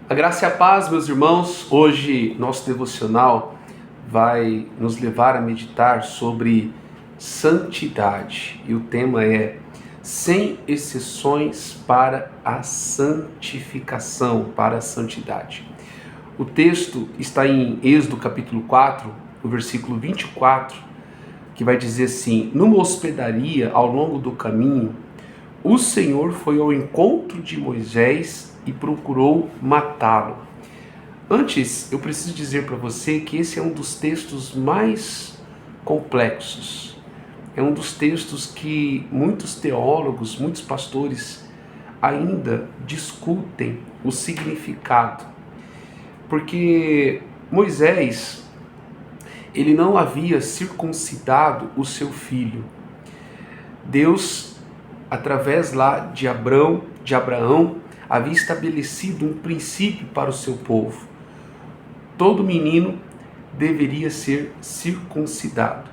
A graça e a paz, meus irmãos. Hoje nosso devocional vai nos levar a meditar sobre santidade. E o tema é sem exceções para a santificação, para a santidade. O texto está em Êxodo capítulo 4, no versículo 24, que vai dizer assim: numa hospedaria ao longo do caminho, o Senhor foi ao encontro de Moisés e procurou matá-lo. Antes, eu preciso dizer para você que esse é um dos textos mais complexos. É um dos textos que muitos teólogos, muitos pastores ainda discutem o significado. Porque Moisés, ele não havia circuncidado o seu filho. Deus, através lá de Abraão, havia estabelecido um princípio para o seu povo. Todo menino deveria ser circuncidado.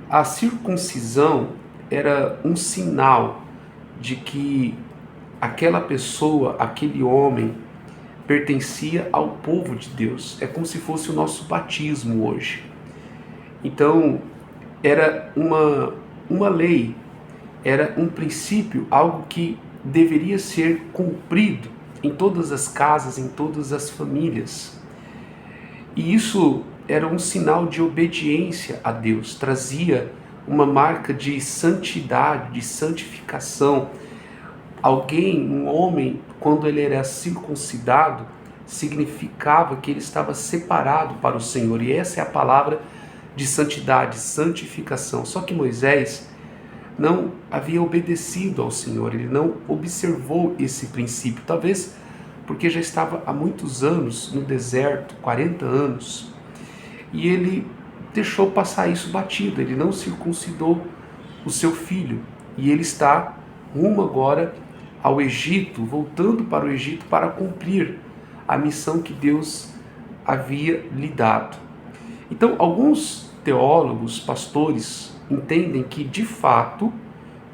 A circuncisão era um sinal de que aquela pessoa, aquele homem, pertencia ao povo de Deus. É como se fosse o nosso batismo hoje. Então, era uma lei, era um princípio, algo que deveria ser cumprido em todas as casas, em todas as famílias. E isso era um sinal de obediência a Deus, trazia uma marca de santidade, de santificação. Alguém, um homem, quando ele era circuncidado, significava que ele estava separado para o Senhor. E essa é a palavra de santidade, santificação. Só que Moisés não havia obedecido ao Senhor, ele não observou esse princípio, talvez porque já estava há muitos anos no deserto, 40 anos, e ele deixou passar isso batido, ele não circuncidou o seu filho, e ele está rumo agora ao Egito, voltando para o Egito para cumprir a missão que Deus havia lhe dado. Então, alguns teólogos, pastores, entendem que, de fato,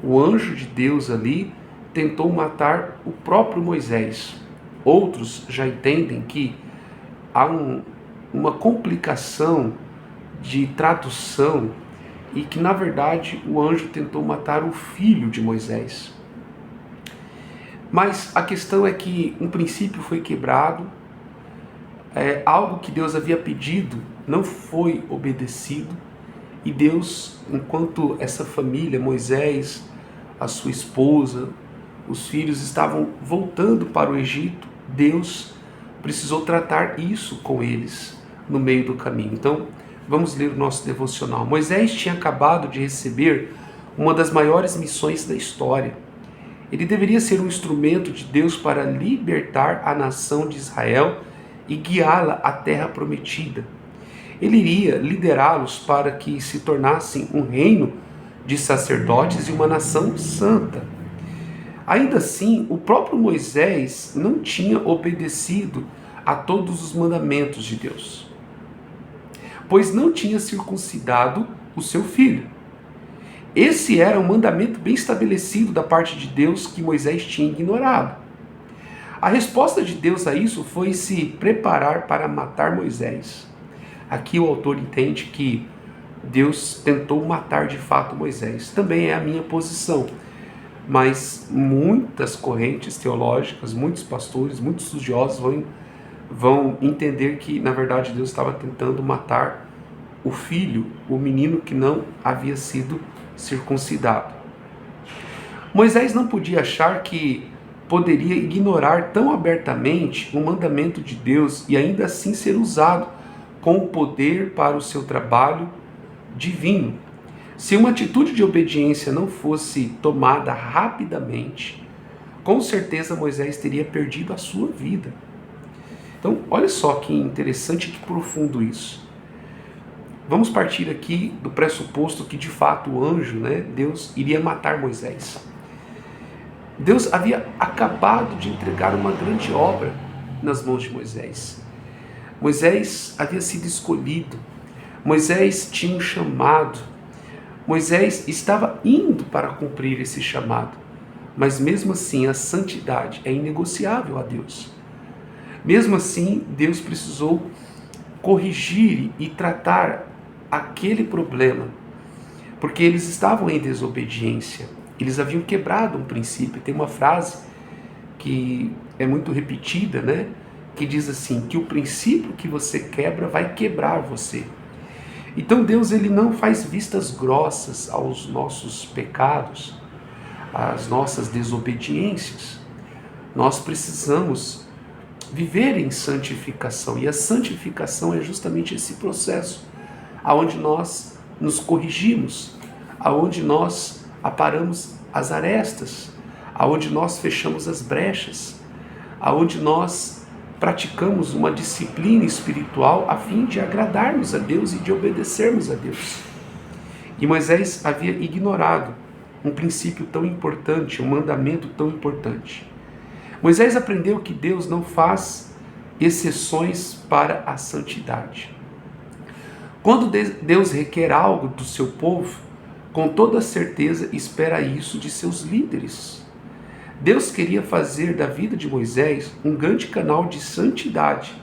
o anjo de Deus ali tentou matar o próprio Moisés. Outros já entendem que há uma complicação de tradução e que, na verdade, o anjo tentou matar o filho de Moisés. Mas a questão é que um princípio foi quebrado, algo que Deus havia pedido não foi obedecido, e Deus, enquanto essa família, Moisés, a sua esposa, os filhos estavam voltando para o Egito, Deus precisou tratar isso com eles no meio do caminho. Então, vamos ler o nosso devocional. Moisés tinha acabado de receber uma das maiores missões da história. Ele deveria ser um instrumento de Deus para libertar a nação de Israel e guiá-la à terra prometida. Ele iria liderá-los para que se tornassem um reino de sacerdotes e uma nação santa. Ainda assim, o próprio Moisés não tinha obedecido a todos os mandamentos de Deus, pois não tinha circuncidado o seu filho. Esse era um mandamento bem estabelecido da parte de Deus que Moisés tinha ignorado. A resposta de Deus a isso foi se preparar para matar Moisés. Aqui o autor entende que Deus tentou matar de fato Moisés. Também é a minha posição. Mas muitas correntes teológicas, muitos pastores, muitos estudiosos vão entender que, na verdade, Deus estava tentando matar o filho, o menino que não havia sido circuncidado. Moisés não podia achar que poderia ignorar tão abertamente o mandamento de Deus e ainda assim ser usado com o poder para o seu trabalho divino. Se uma atitude de obediência não fosse tomada rapidamente, com certeza Moisés teria perdido a sua vida. Então, olha só que interessante e que profundo isso. Vamos partir aqui do pressuposto que, de fato, o anjo, Deus, iria matar Moisés. Deus havia acabado de entregar uma grande obra nas mãos de Moisés. Moisés havia sido escolhido, Moisés tinha um chamado, Moisés estava indo para cumprir esse chamado, mas mesmo assim a santidade é inegociável a Deus. Mesmo assim, Deus precisou corrigir e tratar aquele problema, porque eles estavam em desobediência, eles haviam quebrado um princípio. Tem uma frase que é muito repetida, né? Que diz assim, que o princípio que você quebra vai quebrar você. Então Deus, ele não faz vistas grossas aos nossos pecados, às nossas desobediências. Nós precisamos viver em santificação, e a santificação é justamente esse processo, aonde nós nos corrigimos, aonde nós aparamos as arestas, aonde nós fechamos as brechas, aonde nós praticamos uma disciplina espiritual a fim de agradarmos a Deus e de obedecermos a Deus. E Moisés havia ignorado um princípio tão importante, um mandamento tão importante. Moisés aprendeu que Deus não faz exceções para a santidade. Quando Deus requer algo do seu povo, com toda certeza espera isso de seus líderes. Deus queria fazer da vida de Moisés um grande canal de santidade,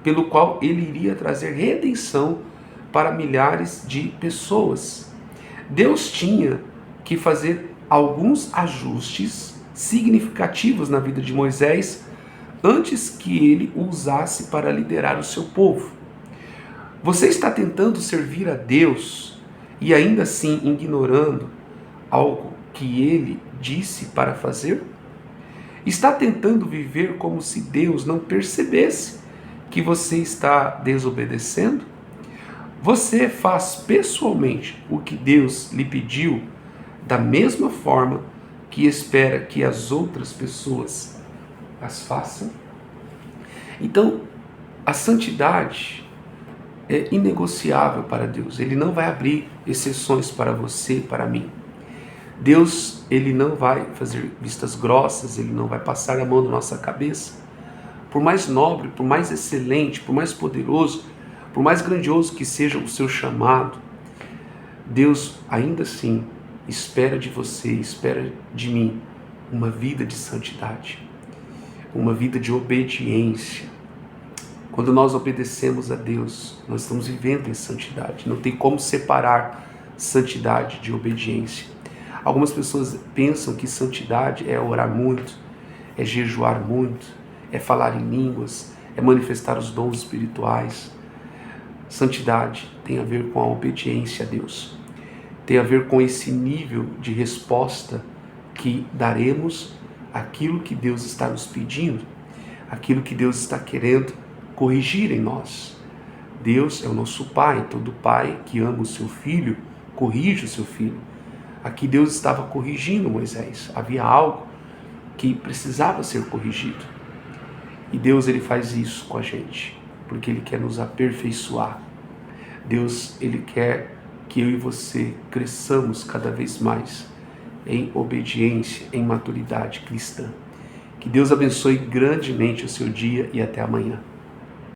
pelo qual ele iria trazer redenção para milhares de pessoas. Deus tinha que fazer alguns ajustes significativos na vida de Moisés antes que ele o usasse para liderar o seu povo. Você está tentando servir a Deus e ainda assim ignorando algo que ele disse para fazer? Está tentando viver como se Deus não percebesse que você está desobedecendo? Você faz pessoalmente o que Deus lhe pediu da mesma forma que espera que as outras pessoas as façam? Então, a santidade é inegociável para Deus. Ele não vai abrir exceções para você e para mim. Deus, ele não vai fazer vistas grossas, ele não vai passar a mão na nossa cabeça. Por mais nobre, por mais excelente, por mais poderoso, por mais grandioso que seja o seu chamado, Deus ainda assim espera de você, espera de mim uma vida de santidade, uma vida de obediência. Quando nós obedecemos a Deus, nós estamos vivendo em santidade. Não tem como separar santidade de obediência. Algumas pessoas pensam que santidade é orar muito, é jejuar muito, é falar em línguas, é manifestar os dons espirituais. Santidade tem a ver com a obediência a Deus. Tem a ver com esse nível de resposta que daremos àquilo que Deus está nos pedindo, aquilo que Deus está querendo corrigir em nós. Deus é o nosso Pai, todo pai que ama o seu filho, corrige o seu filho. Aqui Deus estava corrigindo Moisés, havia algo que precisava ser corrigido. E Deus, ele faz isso com a gente, porque ele quer nos aperfeiçoar. Deus, ele quer que eu e você cresçamos cada vez mais em obediência, em maturidade cristã. Que Deus abençoe grandemente o seu dia e até amanhã.